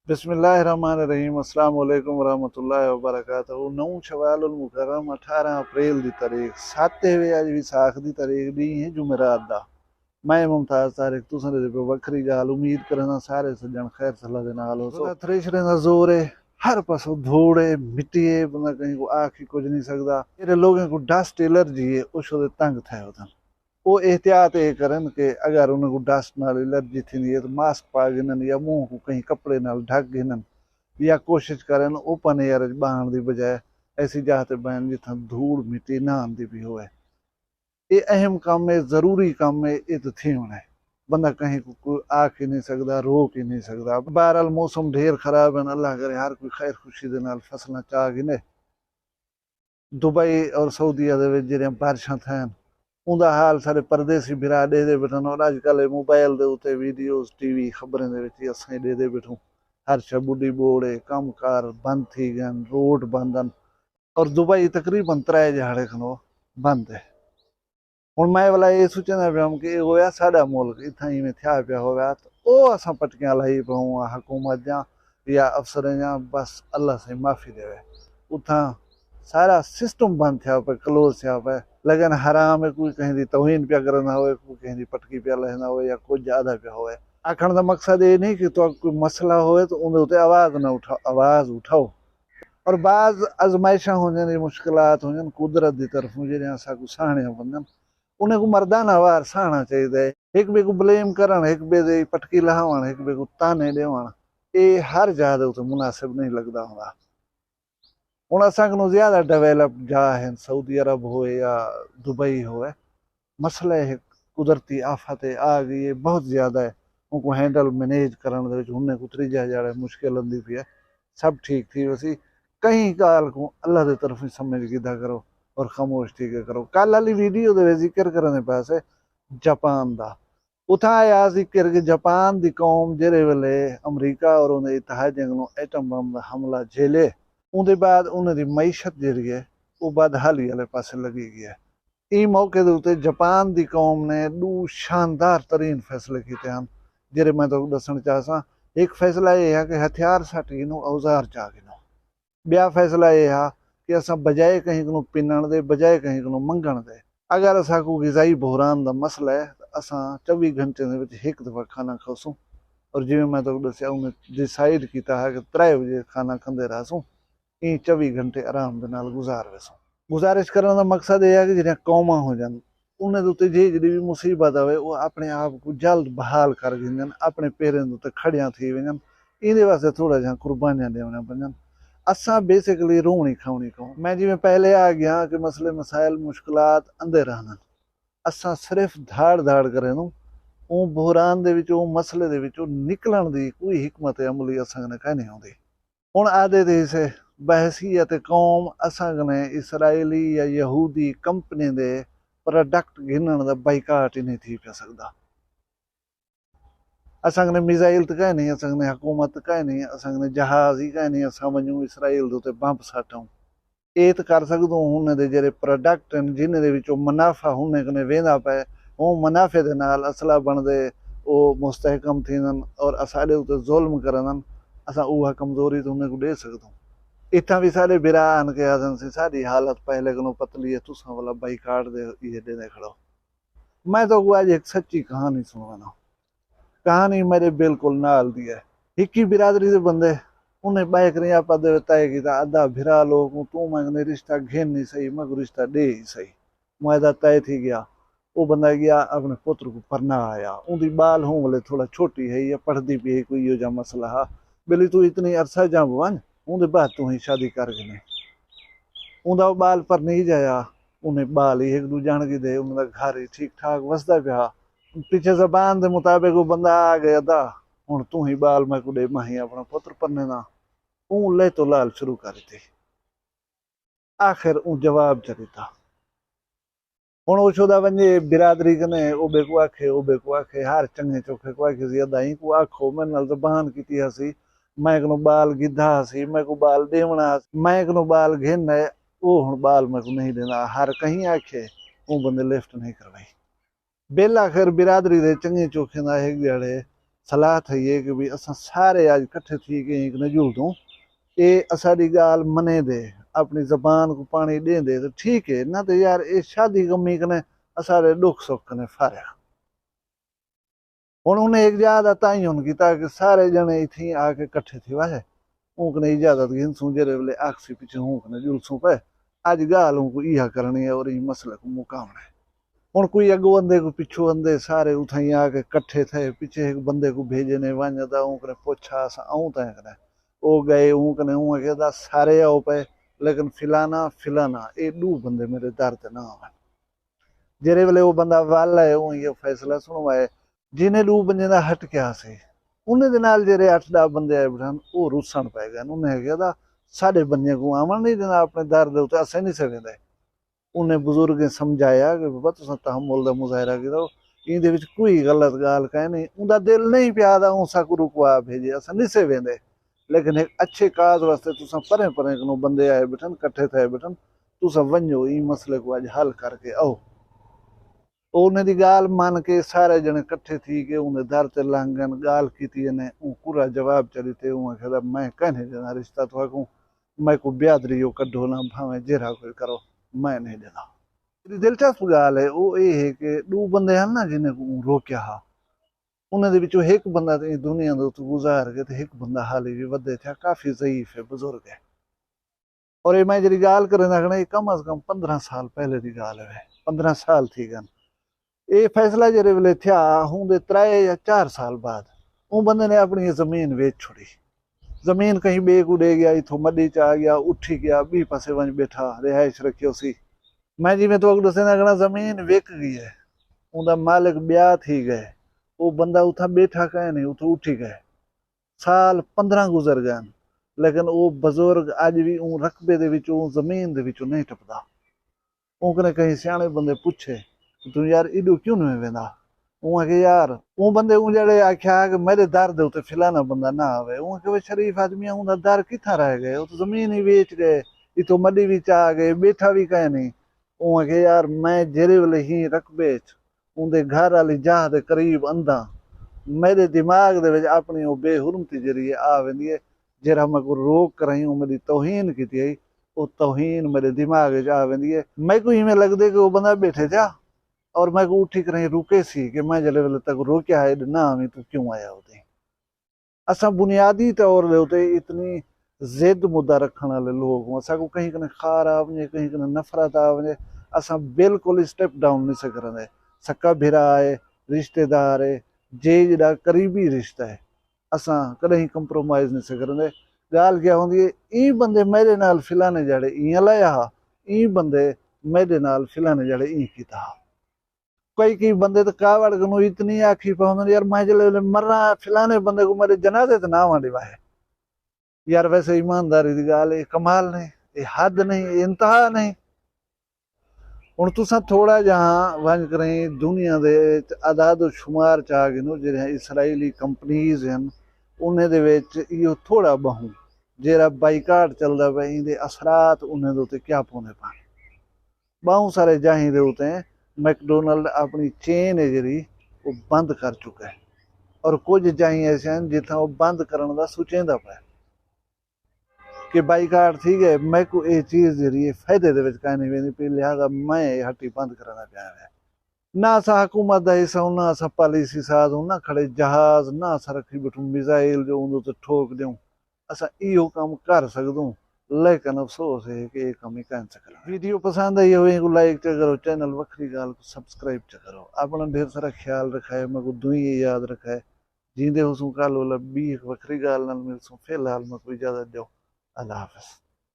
बिस्मिल्लाहिर्रहमानिर्रहीम अस्सलाम वालेकुम वरहमतुल्लाहि वबरकातुहू। 9 शवालुल मुकर्रम 18 अप्रैल की तारीख 7 अज विसाख की तारीख दी है जुमेरात दा। मैं मुमताज तारिक तुसां दे वक्री गाल उम्मीद करना सारे सज्जन खैर सलाह दे नाल हो। सो थ्रेशरे दा जोर है, हर पासों धूड़ है, मिट्टी है, बंदा कहीं को आख ही कुछ नहीं सकदा। जेड़े लोगों को डस्ट एलर्जी है उस तंग थे होतन। वो एहतियात ये करन कि अगर उनको डस्ट नाल एलर्जी थी है तो मास्क पा गिनन या मुंह को कहीं कपड़े नाल ढक गिनन या कोशिश करन ओपन एयर बहन की बजाय ऐसी जगह ते बहन जिथा धूड़ मिट्टी ना आंदी भी होए। ये अहम काम है, जरूरी काम है, ये तो थी होना है। बंदा कहीं को कोई आख ही नहीं सकता, रोक ही नहीं सकता। बहरहाल मौसम ढेर खराब है, अल्लाह करे हर कोई खैर खुशी दे नाल फसलां चा गिने। दुबई और सऊदीया दे विच जेहड़ियां बारिशां थैन उनका हाल सारे परदेसी बिरा डेदे बैठन। और अजकल मोबाइल के उत्ते वीडियोज टीवी खबरें असें डेदे बैठूं। हर शा बुढ़ी बोड़े कम कार बंद थी गए, रोड बंद हैं और दुबई तकरीबन 3 दिहाड़े खनो बंद है। हुण मैं वाला ये सोचना पिया कि होया साडा मुल्क इत्थां इवें थिया पिया होया तो ओ असां पटकियां लाई पऊं हुकूमत जा या अफसरें जा, बस अल्लाह से माफ़ी देवे। उठां सारा सिस्टम बंद थिया पे, क्लोज थिया पे। लेकिन हराम है कोई कहीं दी तौहीन पिया करना हो, कोई कहीं दी पटकी पिया लहना हो या कुछ ज्यादा पिया हो। आखण का मकसद ये नहीं कि तो कोई मसला हो तो उनके उत्ते आवाज ना उठाओ, आवाज उठाओ। और बाज आजमाइशा हो जान, मुश्किलात हो जान कुदरत की तरफों जेहड़ियां असां को सहणियां पवंदन, उन्हें को मर्दाना वार सहना चाहिए। एक बे को ब्लेम करन, एक बे दी पटकी लहावण, एक बे को ताने देवण, ये हर जगह दे उत्ते मुनासिब नहीं लगदा हुंदा। हुण असां को ज्यादा डेवलप जगह है, सऊदी अरब हो या दुबई हो, मसला है कुदरती आफत आ गई है बहुत ज्यादा है। उनको हैंडल मैनेज करने उन्हें को त्रीजा जड़ा मुश्किल आती पी है। सब ठीक थी वैसी कहीं गाल को अल्लाह की तरफ ही समझ गिदा करो और खामोश थी के करो। कल वाली वीडियो दे जिक्र करने पासे जापान का उथा आया जिक्र कि जापान की कौम जेरे वेले अमरीका और उन्हें इतिहाद जंग एटम बम का हमला झेले उनके बाद उन्होंने मईशत जी है वो बदहाली वाले पासे लगी गई है। इस मौके के उत्ते जापान की कौम ने 2 शानदार तरीन फैसले किए हैं जेरे मैं तो दसन चाहसा। एक फैसला यह है कि हथियार सट गिनो, औजार चा गिनो। ब्या फैसला यह है कि असा बजाय कहीं को पिनण दे, बजाय कहीं को मंगण दे। अगर असा को गिजाई बहरान का मसला है तो असा 24 घंटे एक दफा खाना खासूं और जिमें मैं तो दसिया उन्हें डिसाइड किया है कि 3 बजे खाना खाते रहसूं। 24 घंटे आराम के नाल गुजार वैसो। गुजारिश करने का मकसद यह है कि जिन्हें कौमा हो जान उन्हें उत्ते जी जी भी मुसीबत आवे वो अपने आप को जल्द बहाल कर गिन, अपने पैरों के उत्ते खड़ियां थी वजन। इहदे वास्ते थोड़ा जहा कुर्बानियां देवना पवन। असा बेसिकली रोहनी खावनी कहूँ मैं जिमें पहले आ गया कि मसले मसाइल मुश्किलात अंदे रहना। असा सिर्फ धाड़ धाड़ करें वो बहरान दे विचों मसले दे विचों निकलन दी कोई हिकमत अमली असा ने कहीं नहीं आती। हुण आदे दे से बहसीयत कौम असां ने इसराइली या यहूदी कंपनी दे प्रोडक्ट गिनण दा बाइकाट ही नहीं थी पिया सकदा। असां ने मिसाइल तो कहीं नहीं, असां ने हुकूमत कहीं नहीं, असां ने जहाज ही कहीं नहीं असां वञूं इसराइल दे उत्ते बंब साटूं। ये तो कर सकदो हुन दे जेरे प्रोडक्ट जिन्हें दे विचों मुनाफा हुन कने वेंदा पे वो मुनाफे दे नाल असला बनदे वो मुस्तहकम थींदन और असाडे उत्ते जुल्म करन। असां उहा कमजोरी तो उन्हें को दे सकदो। इतना भी सारे बिरान के आजन से सारी हालत पहले को पतली है तुसा वाला बाई काट दे ये देने खड़ो। मैं तो आज एक सच्ची कहानी सुनवाना। कहानी मेरे बिल्कुल नाल दी है। एक ही बिरादरी से बंदे उन्हें बाइक नहीं आप दे तय किया आधा भिरा लोग तू मैं रिश्ता घेन नहीं सही, मैं रिश्ता दे ही सही। मुआदा तय थी गया। वो बंदा गया अपने पुत्र को पढ़ना आया। उनकी बाल हूँ बोले थोड़ा छोटी है या पढ़ती भी है कोई यो जा मसला है बोली तू इतनी अरसा जा बन उनके बाद तू ही शादी कर गए। उनका बाल पर नहीं जाया, उन्हें बाल ही एक दू जान की दे, उनका घर ही ठीक ठाक वसदा पिया। पीछे जबान के मुताबिक वो बंदा आ गया था हूँ तू ही बाल मैं को दे मैं ही अपना पुत्र पढ़ने ना ऊ ले तो लाल शुरू करी थी। आखिर ऊ जवाब चरिता हूँ उछोदा वजे बिरादरी कने ओ बेको आखे हर चंगे चौखे को आखे ज्यादा ही को आखो मैं नल जबान की हसी मैं को बाल गिधा सी मैं को बाल देवना मैं को बाल घेन है वो हूँ बाल मैं को नहीं देना हर कहीं आखे वो बंदे लिफ्ट नहीं करवाई। बेल आखिर बिरादरी दे चंगे चौखे ना एक जड़े सलाह थी है कि भी असां सारे अज कट्ठे थी के एक नजुल दूं ये असाड़ी गाल मने दे अपनी जबान को पानी दे दे तो ठीक है ना। तो यार ये शादी गमी कने असारे दुख सुख कने फारिया हुण उन्हें एक इजाजत ताई हुन की ताकि सारे जने इथी आके कट्ठे थी वाहे ऊकने इजाजत गिनसूं जेरे वेले आखसी पिछे ऊकने जुलसूं पे अज गाल को इहा करनी है और ई मसले को मुकावना है। हुण कोई अगो बंदे को पिछू बंदे सारे उथाई आके कट्ठे थे पिछे एक बंदे को भेजने वञदा ऊकने पुछा असां आऊं तैं कने ओ गए ऊकने ऊं कहदा सारे आओ पे लेकिन फिलाना फिलाना ये दू बंदे मेरे दर ते ना आवन जेरे वेले वो बंदा वल है ऊं ये फैसला सुनवाए जिन्हें दू बंदे दा हट गया से उन्हें दे नाल जेरे 8-10 बंदे आए बैठन वो रुसन पै गए उन्हें कहदा साडे बंदे को आवन नहीं देना अपने दर दे उत्ते असें नहीं सवेंदे। उन्हें बुजुर्गें समझाया कि बाबा तुसां तहम्मुल दा मुजाहिरा करो इहदे विच कोई गलत गाल कह नहीं उंदा दिल नहीं पिया दा उसा को रुकवा भेजे असां नहीं सवेंदे लेकिन एक अच्छे काज वास्ते तुसां परें परें कनो बंदे आए बैठन कट्ठे थे बैठन तुसां वञो ई मसले को अज हल करके आओ। उन्हें दी गाल मान के सारे जने कट्ठे थी के उन्हें दर ते लांगन गाल की ने पूरा जवाब चली थे कहता मैं कहने देना रिश्ता तो को मैं को ब्यादरी कड्ढो ना भावे जेरा कोई करो मैं नहीं देना। दिलचस्प गाल है वो ये है कि दो बंदे हैं ना जिन्हें को रोकिया हा उन्हें दे विचों एक बंदा तो दुनिया दे उत्ते गुजार गया तो एक बंदा हाली भी वधे था काफी ज़ईफ है बुजुर्ग है और ये मैं जी गाल करें लगना ये कम अज कम 15 साल पहले की गाल है 15 साल थी गन ये फैसला जेरे वेले थिया हूंदे 3 या 4 साल बाद वो बंदे ने अपनी जमीन वेच छोड़ी जमीन कहीं बे को दे गया इथों मडी च आ गया उठी गया बी पासे वंज बैठा रिहाइश रखियो सी मैं जिवें तो दसे लगना जमीन विक गई है उनका मालिक ब्याह थी गए वो बंदा उथा बैठा कहे नहीं उठो उठी गए साल 15 गुजर गए लेकिन वो बुजुर्ग अज भी ऊं रकबे दे विचों जमीन दे विचों नहीं टपदा। उनकने कहीं सियाणे बंदे पूछे तू यार इडो क्यों नहीं वेंदा ऊं के यार वो बंदे ऊं जड़े आख्या कि मेरे दर दे उते फिलाना बंदा ना आवे ऊं के शरीफ आदमी ऊं दा दर किथा रह गए वो तो जमीन ही बेच गए इतो मडी भी चा गए बैठा भी कहे नहीं ऊं के यार मैं जेरे वेले ही रकबे उनके घर वाली जाह के करीब अंधा मेरे दिमाग दे विच अपनी वो बेहुरमती जरिए आ वेंदी है जरा मैं को रोक कराई मेरी तौहीन की आई वो तौहीन मेरे दिमाग आ वेंदी है मैं को इवें लगदे कि वो बंदा बैठे था और मैं को उठी कर रुके सी कि मैं जले वेले तक रोकिया है ना आवी तू क्यों आया उते असा बुनियादी तौर दे उते इतनी जिद मुद्दा रखने वाले लोग असा को कहीं कने खार आ वने कहीं कने नफरत आ वने असा बिल्कुल स्टेप डाउन नहीं से करंदे सक्का भिरा है रिश्तेदार है जे जड़ा करीबी रिश्ता है असा कदे कंप्रोमाइज नहीं से करंदे गाल क्या होंदी है ई बंदे मेरे नाल फिलाने जड़े इं लाया ई बंदे मेरे नाल फिलाने जड़े ई कीता कई बंदे तो कावड़ को इतनी आखी पाउंदे यार मैं जले मरना फिलाने बंदे को मेरे जनाजे ते ना वांडी वाहे यार वैसे ईमानदारी दी गाल है कमाल नहीं ये हद नहीं इंतहा नहीं। हुण तुसां थोड़ा जहाँ वंज करें दुनिया दे आदाद शुमार चा गिनो जेह्ड़ियां इसराइली कंपनीज हैं उन्हें दे विच इहो थोड़ा बहु जेरा बाईकाट चलदा पिया इंदे असरात उन्हें दे उत्ते क्या पौंदे पान बहुत सारे जाहीं दे उत्ते मैकडोनल्ड अपनी चेन है जी वो बंद कर चुका है और कुछ जाहीं ऐसे हैं जिथा वो बंद करने का सोचेंदा पाया कि बाईकाट थी गए मैं को ये चीज़ जी फायदे दे विच काई नहीं वेंदी पई लिहाजा मैं ये हट्टी बंद कराना पिया है ना असा हुकूमत का हिस्सा हूं ना असा पॉलिसी साज हूं ना खड़े जहाज ना असा रखी बैठूं मिसाइल जो उन ते ठोक दूं असा इहो कम कर सकदूं लेकिन अफसोस है कि ये कम ही कह सकना। वीडियो पसंद आई हो लाइक च करो चैनल वक्री गाल को सब्सक्राइब च करो अपना ढेर सारा ख्याल रखा है मैं को दुई याद रखा है जींदे हो कल वाला बी एक वक्री गाल नाल मिलसूं फिलहाल मैं कोई इजाजत दो अल्लाह हाफिज़।